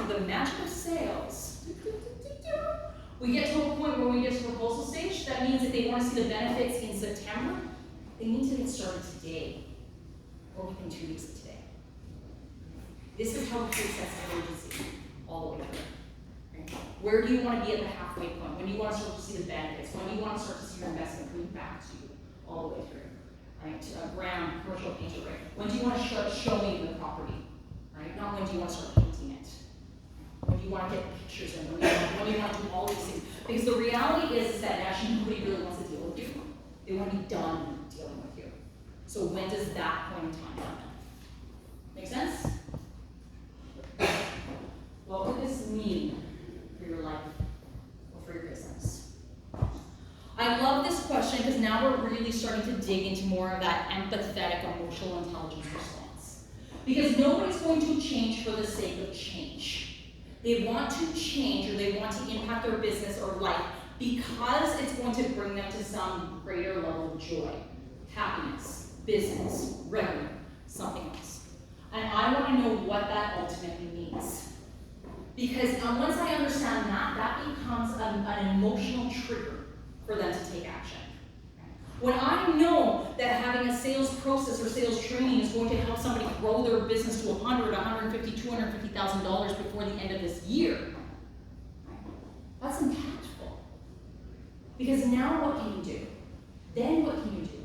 through the magic of sales, we get to a point where we get to proposal stage. That means if they want to see the benefits in September, they need to get started today, or within 2 weeks of today. This is how we create sense of urgency all the way through. Right? Where do you want to be at the halfway point? When do you want to start to see the benefits? When do you want to start to see your investment coming back to you all the way through? Right? Ground, commercial painter, right? When do you want to start showing the property? Right? Not when do you want to start painting it. When do you want to get pictures in? When do you want to do all these things? Because the reality is that actually nobody really wants to deal with you. They want to be done dealing with you. So when does that point in time happen? Make sense? What would this mean for your life or for your business? I love this question because now we're really starting to dig into more of that empathetic emotional intelligence response. Because nobody's going to change for the sake of change. They want to change or they want to impact their business or life because it's going to bring them to some greater level of joy, happiness, business, revenue, something else. And I want to know what that ultimately means. Because once I understand that, that becomes an emotional trigger for them to take action. When I know that having a sales process or sales training is going to help somebody grow their business to $100,000, $150,000, $250,000 before the end of this year, that's impactful. Because now what can you do? Then what can you do?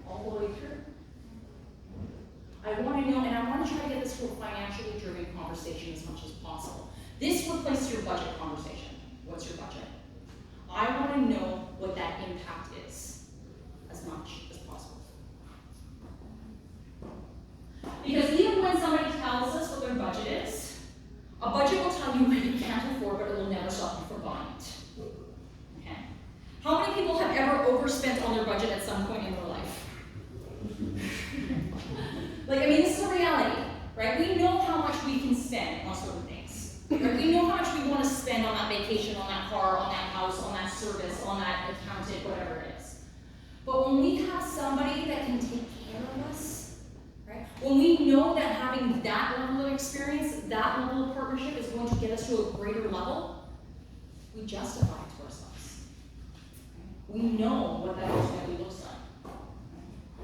All the way through. I want to know, and I want to try to get this to a financially driven conversation as much as possible. This replaces your budget conversation. What's your budget? I want to know what that impact is as much as possible. Because even when somebody tells us what their budget is, a budget will tell you what you can't afford, but it will never stop you from buying it. Okay? How many people have ever overspent on their budget at some point in their life? This is a reality, right? We know how much we can spend on certain things. Right? We know how much we want to spend on that vacation, on that car, on that house, on that service, on that accountant, whatever it is. But when we have somebody that can take care of us, right? When we know that having that level of experience, that level of partnership is going to get us to a greater level, we justify it to ourselves. Right? We know what that ultimately looks like.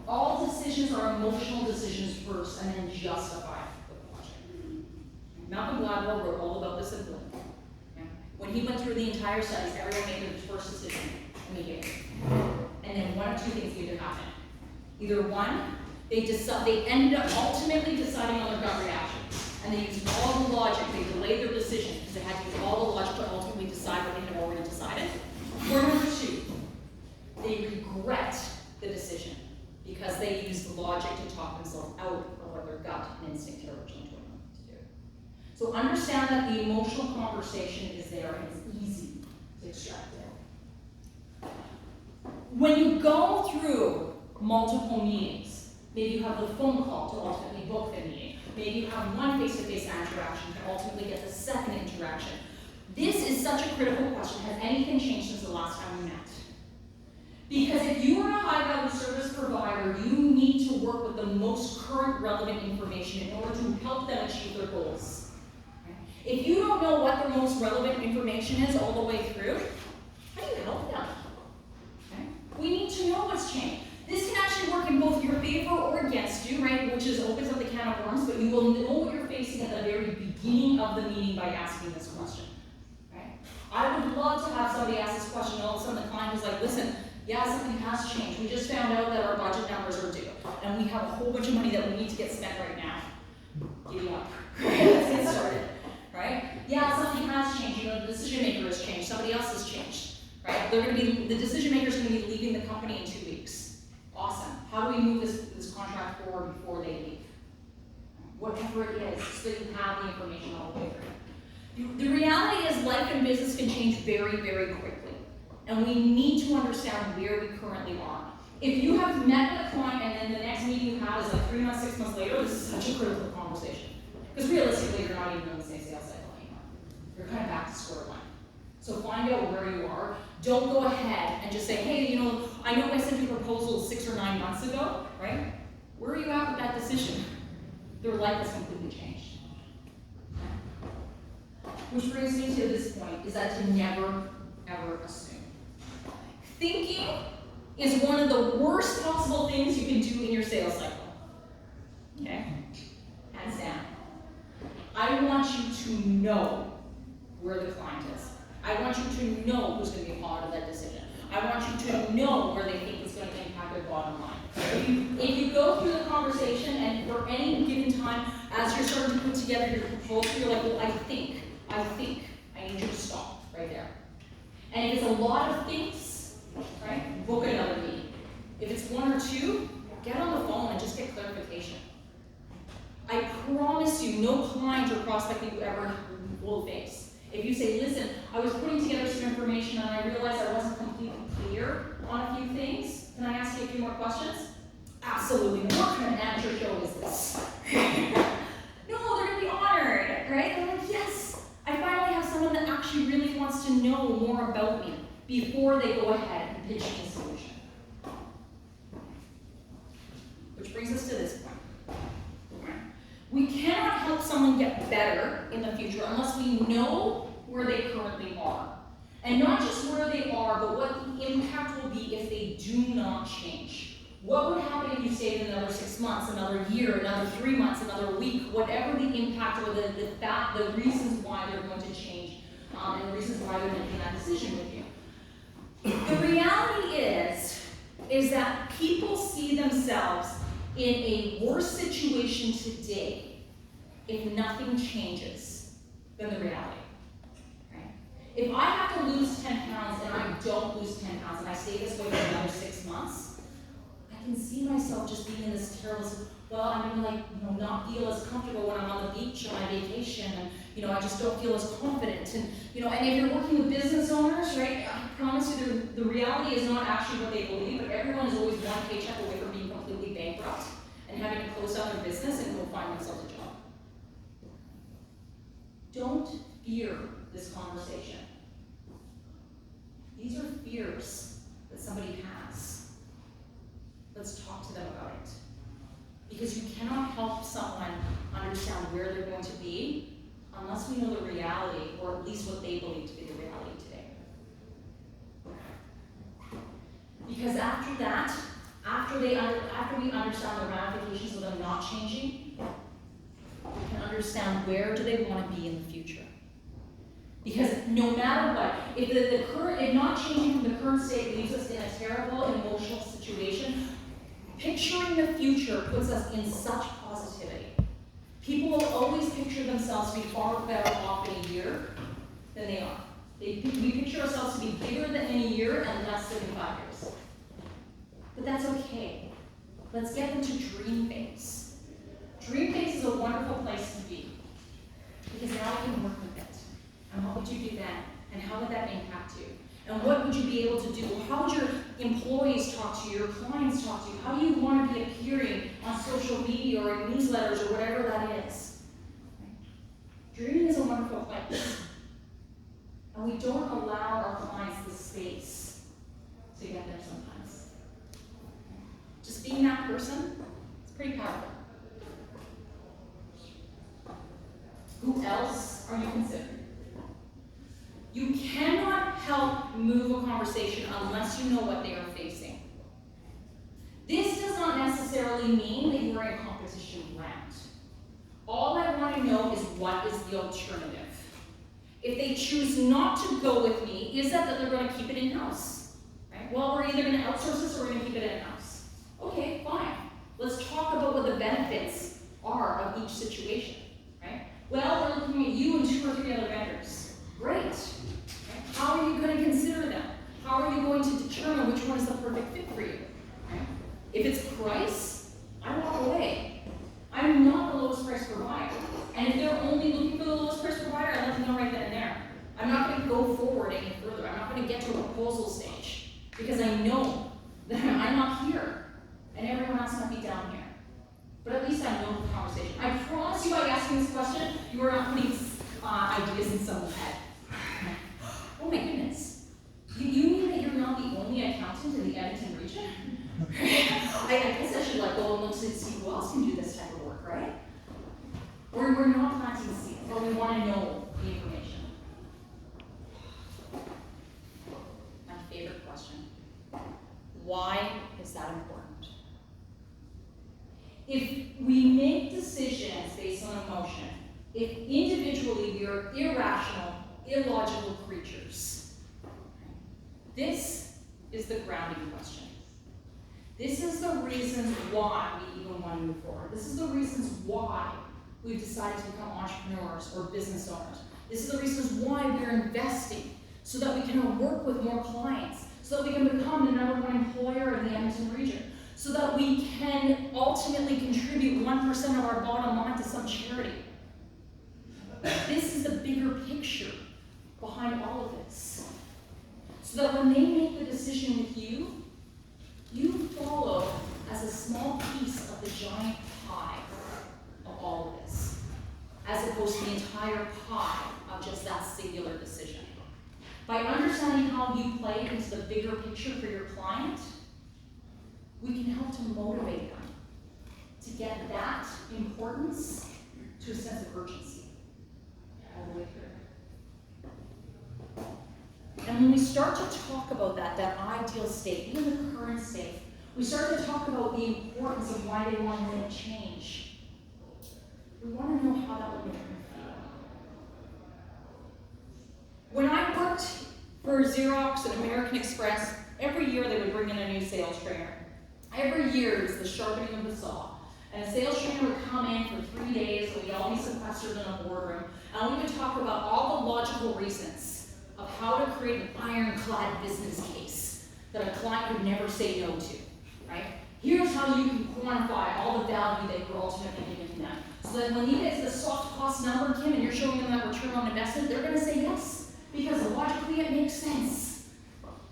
All decisions are emotional decisions first and then justify the project. Malcolm Gladwell wrote all about this in Blink. Okay? When he went through the entire studies, everyone made their first decision immediately. And then one of two things needed to happen. Either one, they ended up ultimately deciding on their gut reaction. And they used all the logic, they delayed their decision because they had to use all the logic to ultimately decide what they had already decided. Or number two, they regret the decision because they used logic to talk themselves out of what their gut and instinct had originally told them to do. So understand that the emotional conversation is there and it's easy to extract it. When you go through multiple meetings, maybe you have the phone call to ultimately book the meeting, maybe you have one face-to-face interaction to ultimately get the second interaction. This is such a critical question. Has anything changed since the last time we met? Because if you are a high-value service provider, you need to work with the most current relevant information in order to help them achieve their goals. If you don't know what the most relevant information is all the way through, how do you help them? Okay? We need to know what's changed. This can actually work in both your favor or against you, right? Which is opens up the can of worms, but you will know what you're facing at the very beginning of the meeting by asking this question. Right? I would love to have somebody ask this question, and all of a sudden the client is like, listen, yeah, something has changed. We just found out that our budget numbers are due, and we have a whole bunch of money that we need to get spent right now. Giddy up. Let's get started. Right? Yeah, something has changed. The decision maker has changed. Somebody else has changed. Right? The decision maker is going to be leaving the company in 2 weeks. Awesome. How do we move this contract forward before they leave? Whatever it is, so that you have the information all the way through. The reality is life and business can change very, very quickly. And we need to understand where we currently are. If you have met with a client and then the next meeting you have is like 3 months, 6 months later, this is such a critical conversation. Because realistically, you're not even on the same sales cycle anymore. You're kind of back to square one. So find out where you are. Don't go ahead and just say, hey, I know I sent you a proposal 6 or 9 months ago, right? Where are you at with that decision? Their life has completely changed. Which brings me to this point, is that to never, ever assume. Thinking is one of the worst possible things you can do in your sales cycle. Okay? Hands down. I want you to know where the client is. I want you to know who's going to be a part of that decision. I want you to know where they think it's going to impact their bottom line. If you go through the conversation and for any given time, as you're starting to put together your proposal, you're like, well, I think, I need you to stop right there. And if it's a lot of things, right, book another meeting. If it's one or two, get on the phone and just get clarification. I promise you, no client or prospect that you ever will face. If you say, listen, I was putting together some information and I realized I wasn't completely clear on a few things, can I ask you a few more questions? Absolutely. What kind of amateur show is this? No, they're going to be honored, right? They're like, yes, I finally have someone that actually really wants to know more about me before they go ahead and pitch me a solution. Which brings us to this point. We cannot help someone get better in the future unless we know where they currently are. And not just where they are, but what the impact will be if they do not change. What would happen if you stayed in another 6 months, another year, another 3 months, another week, whatever the impact or the reasons why they're going to change, and the reasons why they're making that decision with you. The reality is that people see themselves in a worse situation today if nothing changes than the reality. Right? If I have to lose 10 pounds and I don't lose 10 pounds and I stay this way for another 6 months, I can see myself just being in this terrible, well, I'm gonna not feel as comfortable when I'm on the beach on my vacation, and I just don't feel as confident. And and if you're working with business owners, right, I promise you the reality is not actually what they believe, but everyone is always one paycheck away from being completely bankrupt and having to close down their business and go find themselves a job. Don't fear this conversation. These are fears that somebody has. Let's talk to them about it. Because you cannot help someone understand where they're going to be unless we know the reality, or at least what they believe to be the reality today. Because after that, after we understand the ramifications of them not changing, we can understand where do they want to be in the future. Because no matter what, if not changing from the current state leaves us in a terrible emotional situation, picturing the future puts us in such positivity. People will always picture themselves to be far better off in a year than they are. We picture ourselves to be bigger than in a year and less than in 5 years. But that's okay. Let's get into dream phase. Dream phase is a wonderful place to be, because now we can work with it. And what would you do then? And how would that impact you? And what would you be able to do? How would your employees talk to you, your clients talk to you? How do you want to be appearing on social media or in newsletters or whatever that is? Dreaming is a wonderful place. And we don't allow our clients the space to get there sometimes. Just being that person, it's pretty powerful. Who else are you considering? You cannot help move a conversation unless you know what they are facing. This does not necessarily mean that you are in competition round. All I want to know is what is the alternative. If they choose not to go with me, is that they're going to keep it in-house? Right? Well, we're either going to outsource this or we're going to keep it in-house. Okay, fine. Let's talk about what the benefits are of each situation. Right? Well, we're looking at you and 2 or 3 other vendors. Great. How are you going to consider them? How are you going to determine which one is the perfect fit for you? Right? If it's price, I walk away. I'm not the lowest price provider. And if they're only looking for the lowest price provider, I let them know right then and there. I'm not going to go forward any further. I'm not going to get to a proposal stage, because I know that I'm not here and everyone else might be down here. But at least I know the conversation. I promise you, by asking this question, you are not putting ideas in someone's head. Oh my goodness. You mean that you're not the only accountant in the Edmonton region? I guess I should go and look to see who else can do this type of work, right? Or we're not planting seeds, but we want to know the information. are irrational, illogical creatures. This is the grounding question. This is the reasons why we even want to move forward. This is the reasons why we've decided to become entrepreneurs or business owners. This is the reasons why we're investing, so that we can work with more clients, so that we can become the #1 employer in the Edmonton region, so that we can ultimately contribute 1% of our bottom line to some charity. This is the bigger picture behind all of this. So that when they make the decision with you, you follow as a small piece of the giant pie of all of this, as opposed to the entire pie of just that singular decision. By understanding how you play into the bigger picture for your client, we can help to motivate them to get that importance to a sense of urgency all the way through. And when we start to talk about that ideal state, even the current state, we start to talk about the importance of why they want to make change. We want to know how that would make them feel. When I worked for Xerox and American Express, every year they would bring in a new sales trainer. Every year it was the sharpening of the saw. And a sales trainer would come in for 3 days, and we'd all be sequestered in a boardroom, and we would talk about all the logical reasons of how to create an ironclad business case that a client would never say no to, right? Here's how you can quantify all the value that you're ultimately giving them. So that when you get to the soft cost number, Kim, and you're showing them that return on investment, they're gonna say yes, because logically it makes sense.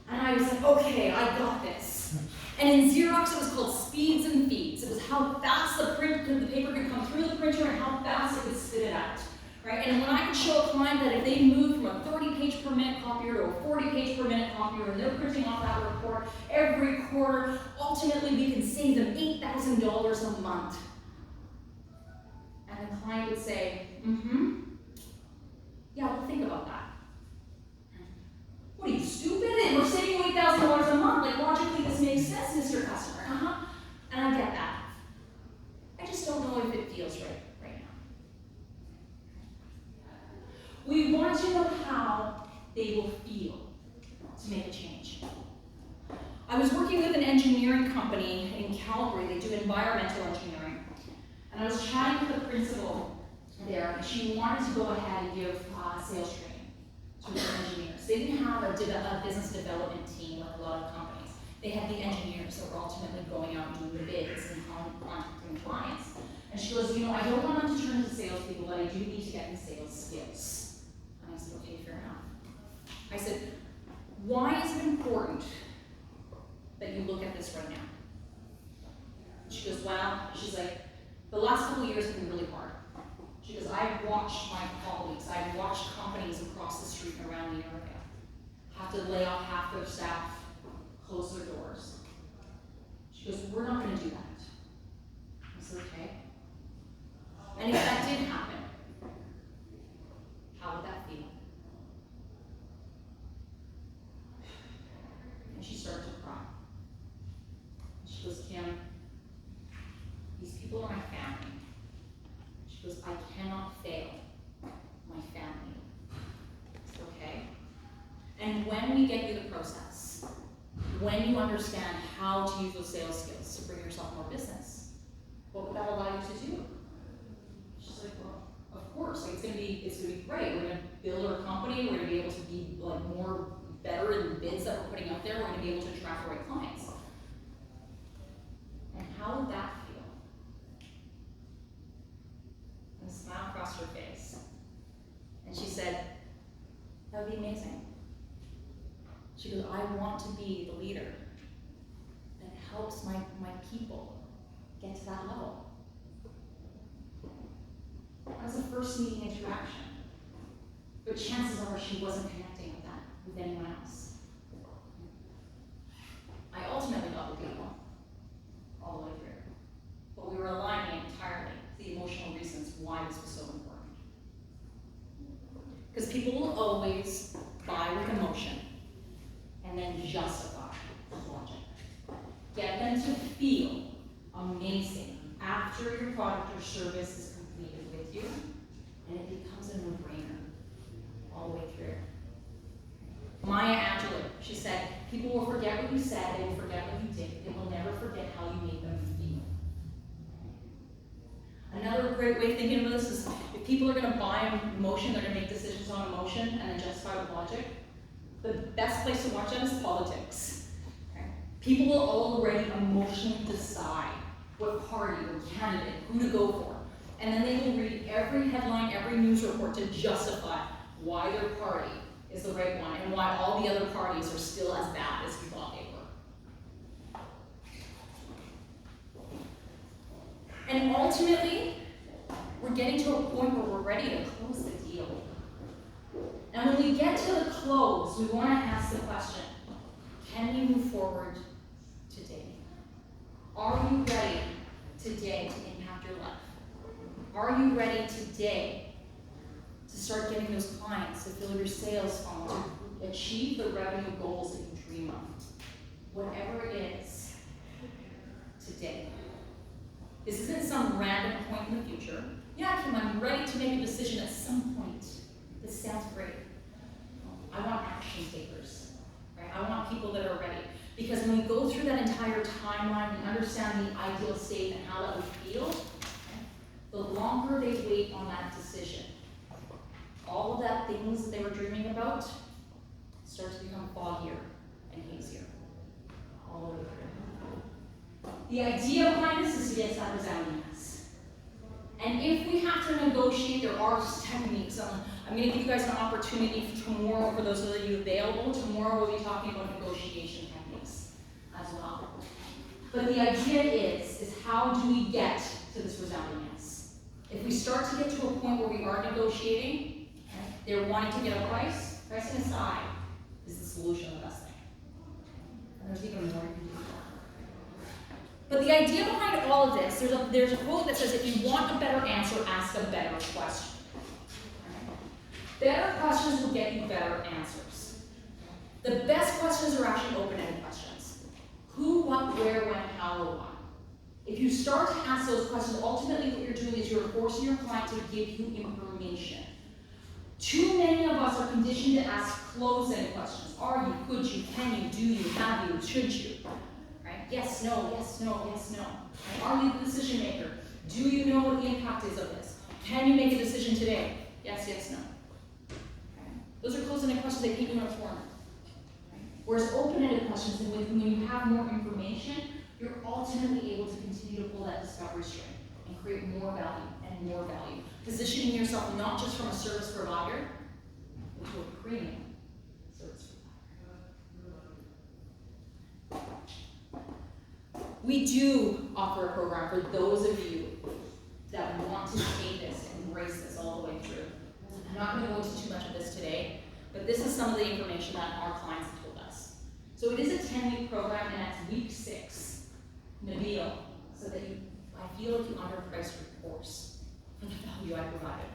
And I was like, okay, I got this. And in Xerox, it was called speeds and feeds. It was how fast the paper could come through the printer and how fast it could spit it out, right? And when I could show a client that if they moved from a 30-page per minute copier to a 40-page per minute copier, and they're printing off that report every quarter, ultimately we can save them $8,000 a month. And the client would say, yeah, well, think about that. What are you, stupid? And we're saving you $8,000 a month. Like, logically, this makes sense, Mr. Customer. And I get that. I just don't know if it feels right now. We want to know how they will feel to make a change. I was working with an engineering company in Calgary. They do environmental engineering. And I was chatting with the principal there, and she wanted to go ahead and give sales training to the engineers. They didn't have a business development team like a lot of companies. They had the engineers that were ultimately going out and doing the bids and contacting clients. And she goes, I don't want them to turn into salespeople, but I do need to get them sales skills. And I said, okay, fair enough. I said, why is it important that you look at this right now? And she goes, well, she's like, the last couple of years have been really hard. She goes, I've watched my colleagues, I've watched companies across the street and around the area have to lay off half their staff, close their doors. She goes, we're not going to do that. I said, okay. And if that did happen, how would that feel? And she started to cry. She goes, Kim, these people are my family. She goes, I cannot fail my family. It's okay. And when we get you the process, when you understand how to use those sales skills to bring yourself more business, what would that allow you to do? She's like, well, of course, like, it's gonna be great. We're gonna build our company, we're gonna be able to be like more better in the bids that we're putting out there, we're gonna be able to attract the right clients. And how would that feel? And a smile crossed her face. And she said, that would be amazing. She goes, I want to be the leader that helps my people get to that level. That was the first meeting interaction. But chances are she wasn't connecting with that with anyone else. I ultimately got the deal all the way through. But we were aligning entirely the emotional reasons why this was so important. Because people will always buy with emotion and then justify with logic. Get them to feel amazing after your product or service is completed with you, and it becomes a no-brainer. said, they will forget what you did. They will never forget how you made them feel. Another great way of thinking of this is if people are going to buy emotion, they're going to make decisions on emotion and then justify with logic. The best place to watch that is politics. Okay? People will already emotionally decide what party or candidate, who to go for. And then they will read every headline, every news report to justify why their party is the right one and why all the other parties are still as bad as we thought they were. And ultimately, we're getting to a point where we're ready to close the deal. And when we get to the close, we want to ask the question, can we move forward today? Are you ready today to impact your life? Are you ready today to start getting those clients, to fill your sales funnel, to achieve the revenue goals that you dream of? Whatever it is, today. This isn't some random point in the future. Yeah, Kim, I'm ready to make a decision at some point. This sounds great. I want action takers, right? I want people that are ready. Because when we go through that entire timeline, we understand the ideal state and how that would feel, the longer they wait on that decision, all of that things that they were dreaming about start to become foggier and hazier. All over the place. The idea behind this is to get to that resounding yes. And if we have to negotiate, there are techniques. I'm going to give you guys an opportunity tomorrow, for those of you available. Tomorrow we'll be talking about negotiation techniques as well. But the idea is how do we get to this resounding yes? If we start to get to a point where we are negotiating, they're wanting to get a price, pricing aside, is the solution the best thing? And there's even more you can do. But the idea behind all of this, there's a quote that says, if you want a better answer, ask a better question. Better questions will get you better answers. The best questions are actually open-ended questions. Who, what, where, when, how, or why. If you start to ask those questions, ultimately what you're doing is you're forcing your client to give you information. Too many of us are conditioned to ask close-end questions. Are you, could you, can you, do you, have you, should you? Right? Yes, no, yes, no, yes, no. Right? Are you the decision maker? Do you know what the impact is of this? Can you make a decision today? Yes, yes, no. Right? Those are close-ended questions that keep you in a corner. Right? Whereas open-ended questions, and when you have more information, you're ultimately able to continue to pull that discovery string and create more value and more value. Positioning yourself not just from a service provider, but to a premium service provider. We do offer a program for those of you that want to take this and embrace this all the way through. I'm not going to go into too much of this today, but this is some of the information that our clients have told us. So it is a 10-week program, and that's week 6. Nabil, so that I feel like you underpriced your course for the value I provided.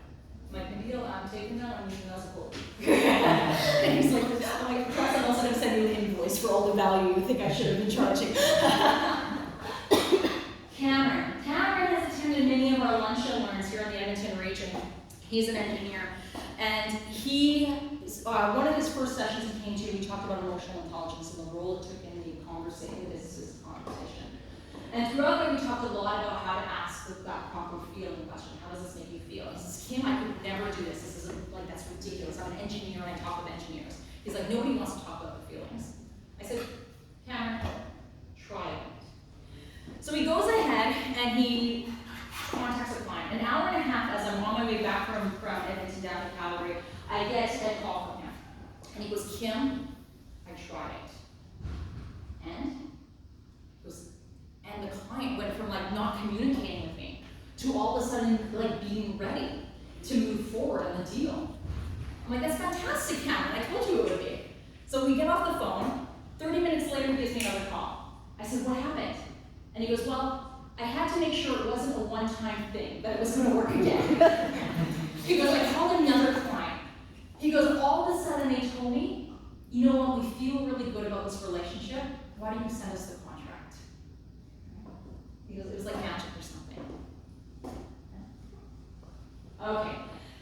I'm like, Nabil, I'm taking that, I'm using that as a quote. And he's like, I'm like, plus I'm also going to send you an invoice for all the value you think I should have been charging. Cameron has attended many of our lunch and learns here in the Edmonton region. He's an engineer, and one of his first sessions he came to, we talked about emotional intelligence and the role it took in the conversation. And throughout it, we talked a lot about how to ask that proper feeling question. How does this make you feel? He says, Kim, I could never do this. This isn't, like, that's ridiculous. I'm an engineer and I talk with engineers. He's like, nobody wants to talk about their feelings. I said, Cameron, try it. So he goes ahead and he contacts a client. An hour and a half as I'm on my way back from Edmonton down to Calgary, I get a call from him. And he goes, Kim, I tried it. And the client went from like not communicating with me to all of a sudden like being ready to move forward on the deal. I'm like, that's fantastic, Cameron. I told you it would be. So we get off the phone. 30 minutes later, he gives me another call. I said, what happened? And he goes, well, I had to make sure it wasn't a one-time thing, that it was going to work again. He goes, I called another client. He goes, all of a sudden they told me, you know what, we feel really good about this relationship. Why don't you send us the contract? He goes, it was like magic or something. Okay,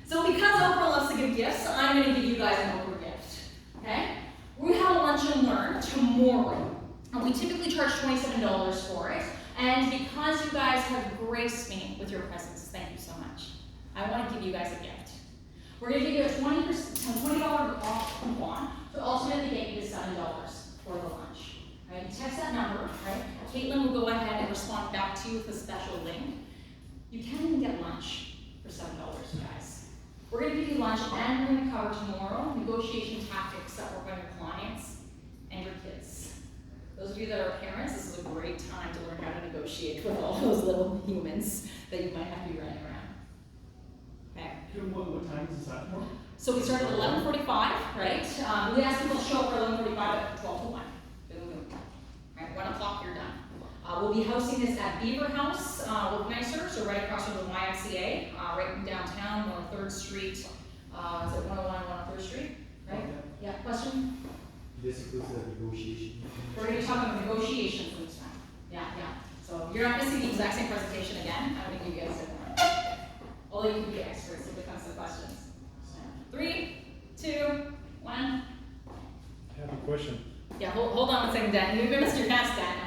so because Oprah loves to give gifts, I'm going to give you guys an Oprah gift. Okay? We have a lunch and learn tomorrow. charge $27 for it. And because you guys have graced me with your presence, thank you so much. I want to give you guys a gift. We're going to give you a $20 off coupon to ultimately get you to $7 for the lunch. Right? You text that number, right? Caitlin will go ahead and respond back to you with a special link. You can't even get lunch for $7, you guys. We're going to give you lunch, and we're going to cover tomorrow negotiation tactics that work on your clients and your kids. Those of you that are parents, this is a great time to learn how to negotiate with all those little humans that you might have to be running around. Okay. What time is that for? So we start at 11:45, right? We ask people to show up for 11:45 at 12 to 1. Boom, boom. Right, 1 o'clock, you're done. We'll be hosting this at Beaver House, Organizer, so right across from the YMCA, right in downtown, on 3rd Street. Is it 101, 103rd Street? Right? Yeah, question? This includes the negotiation. We're going to be talking about negotiations this time. Yeah. So you're not going to see the exact same presentation again. I'm going to give you guys a different one. Although you can be experts if it comes to questions. 3, 2, 1. I have a question. Yeah, hold on one second, Dan. You missed your chance, Daniel.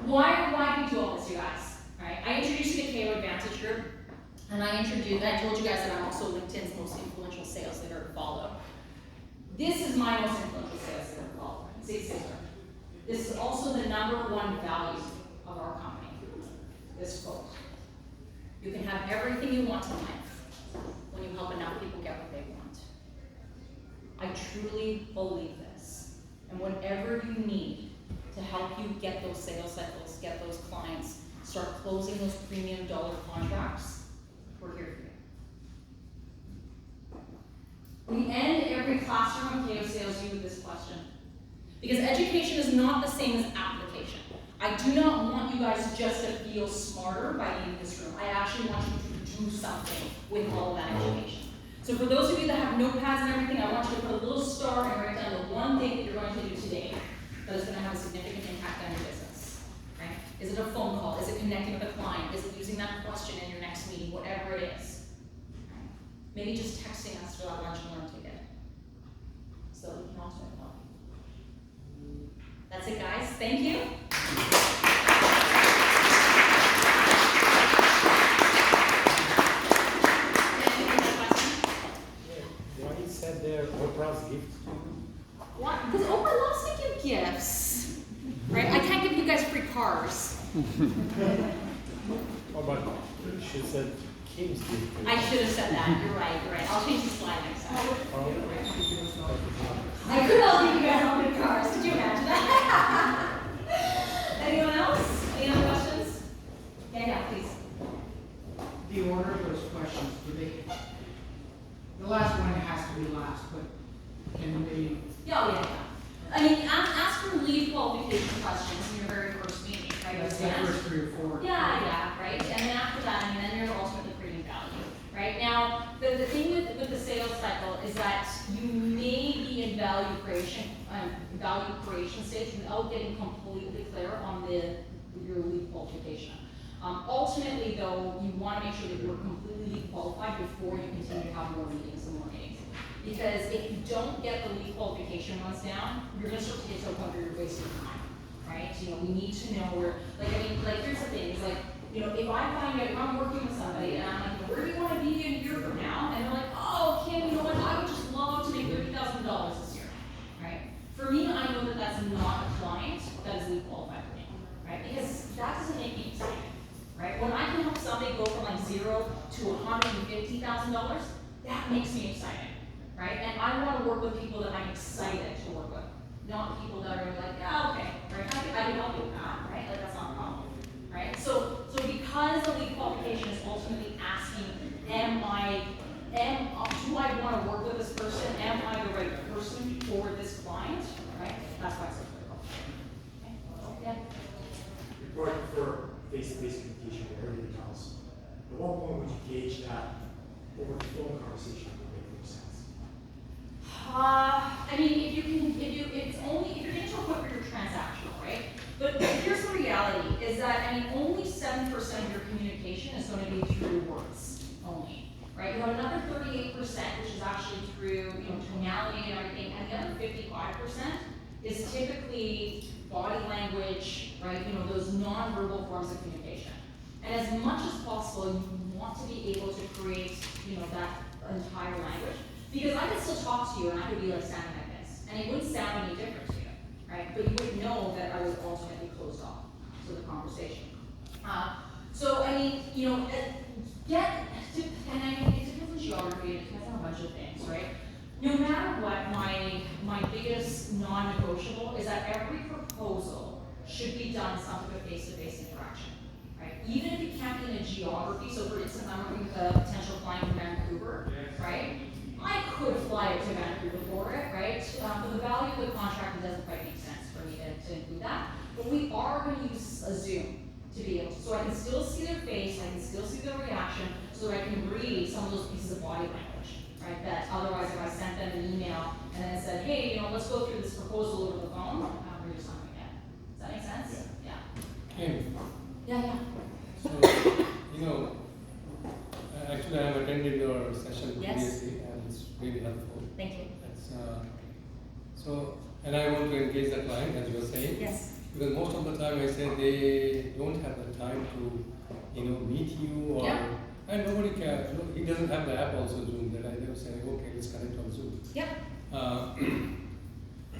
Why do we do all this, you guys? Right? I introduced you to KO Advantage Group, and I told you guys that I'm also LinkedIn's most influential sales leader to follow. This is my most influential sales leader to follow. This is also the #1 value of our company. This quote. You can have everything you want in life when you help enough people get what they want. I truly believe this. And whatever you need to help you get those sales cycles, get those clients, start closing those premium dollar contracts, we're here for you. We end every classroom of KO Sales U with this question. Because education is not the same as application. I do not want you guys just to feel smarter by leaving this room. I actually want you to do something with all of that education. So for those of you that have notepads and everything, I want you to put a little star and write down the one thing that you're going to do today that is going to have a significant impact on your business. Right? Is it a phone call? Is it connecting with a client? Is it using that question in your next meeting? Whatever it is. Right? Maybe just texting us for that lunch and learn ticket. So we can ultimately help. That's it, guys. Thank you. Why you said there Oprah's gift? What? Because Oprah loves to give gifts. Right? I can't give you guys free cars. Oh, but she said Kim's gift. I should have said that. You're right. I'll change the slide next time. I could all give you guys all free cars. Could you imagine that? Anyone else? Any other questions? Yeah, please. The order of those questions, the last one has to be last, but can they? Yeah. I mean, ask for lead qualification questions in your very first meeting, right? That's the first 3 or 4. Yeah, right? And then after that, and then you're ultimately creating value, right? Now, the thing with the sales cycle is that you may be in value creation stage without getting completely clear on your lead qualification. Ultimately, though, you want to make sure that you're completely qualified before you continue to have more meetings and more meetings. Because if you don't get the lead qualification ones down, you're going to start to get to a point where you're wasting time, right? We need to know where, here's the thing, it's like, if I find out, if I'm working with somebody and I'm like, where do you want to be in a year from now? And they're like, oh, Kim, you know what, I would just love to make $30,000 this year, right? For me, I know that that's not a client that is lead qualified for me, right? Because that doesn't make me excited, right? When I can help somebody go from like $0 to $150,000, that makes me excited. Right? And I want to work with people that I'm excited to work with, not people that are like, yeah, okay, right? I can help you with that, right? Like that's not a problem, right? So because the lead qualification is ultimately asking, do I want to work with this person? Am I the right person for this client? Right? That's why it's so critical. Okay? Yeah. You're going for face-to-face communication with everything else. At what point would you gauge that over the phone conversation would make more sense? I mean, if you're getting to a point where you're transactional, right? But here's the reality, is that, only 7% of your communication is going to be through words only, right? You have another 38%, which is actually through, tonality and everything, and the other 55% is typically body language, right, you know, those nonverbal forms of communication. And as much as possible, you want to be able to create, you know, that entire language. Because I could still talk to you and I could be like sounding like this, and it wouldn't sound any different to you, right? But you would know that I was ultimately closed off to the conversation. So I mean, you know, and I mean, it depends on geography, it depends on a bunch of things, right? No matter what, my biggest non-negotiable is that every proposal should be done some sort of face-to-face interaction, right? Even if it can't be in a geography, so for instance, I'm working with a potential client in Vancouver, right? I could fly it to Vancouver for it, right? For the value of the contract, it doesn't quite make sense for me to include that. But we are going to use a Zoom to be able to, so I can still see their face, I can still see their reaction, so that I can read some of those pieces of body language, right? That otherwise, if I sent them an email and then said, hey, you know, let's go through this proposal over the phone, we're just not going to get it. Does that make sense? Yeah. Kim, Yeah. so, you know, actually I have attended your session Yes. previously and it's really helpful. Thank you. That's, so, and I want to engage the client, as you were saying. Yes. Because most of the time I say they don't have the time to, you know, meet you or, Yeah. and nobody cares. Look, he doesn't have the app also Zoom that I never say, okay, let's connect on Zoom. Yep.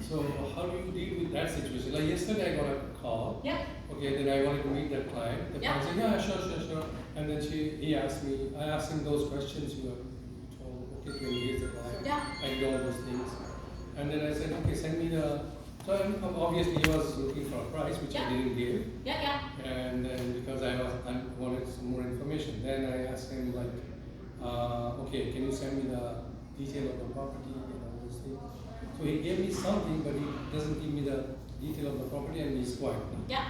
So how do you deal with that situation? Like yesterday I got a call. Yep. Okay, then I wanted to meet that client. The client said, yeah, sure. And then he asked me, I asked him those questions you were told, okay, to engage the client. Yeah. I did all those things. And then I said, okay, send me the, so obviously he was looking for a price, which Yeah. I didn't give. Yeah. And then because I wanted some more information, then I asked him like, okay, can you send me the detail of the property and all those things? So he gave me something, but he doesn't give me the detail of the property and he's quiet now. Yeah.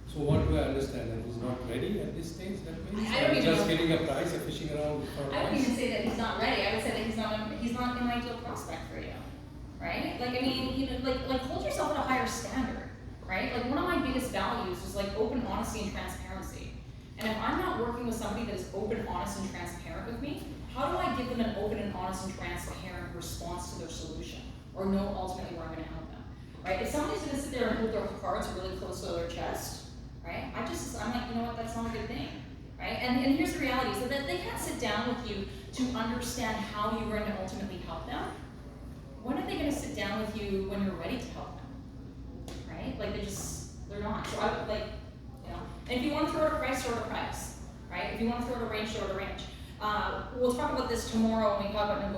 So what do I understand? That he's not ready at this stage, that means? I don't even Just know. getting a price or fishing around for a I wouldn't price? even say that he's not ready. I would say that he's not an ideal prospect for you, right? Like I mean, you know, like hold yourself at a higher standard, right? Like one of my biggest values is like open honesty and transparency. And if I'm not working with somebody that is open, honest, and transparent with me, how do I give them an open and honest and transparent response to their solution, or know ultimately where I'm going to help them, right? If somebody's going to sit there and hold their cards really close to their chest, right? I'm like, you know what? That's not a good thing. Right? And here's the reality, so that they can't sit down with you to understand how you're going to ultimately help them. When are they going to sit down with you when you're ready to help them? Right? Like they're not. So I would like, you know, and if you want to throw out a price, throw out a price. Right? If you want to throw out a range, throw out a range. We'll talk about this tomorrow when we talk about negotiations.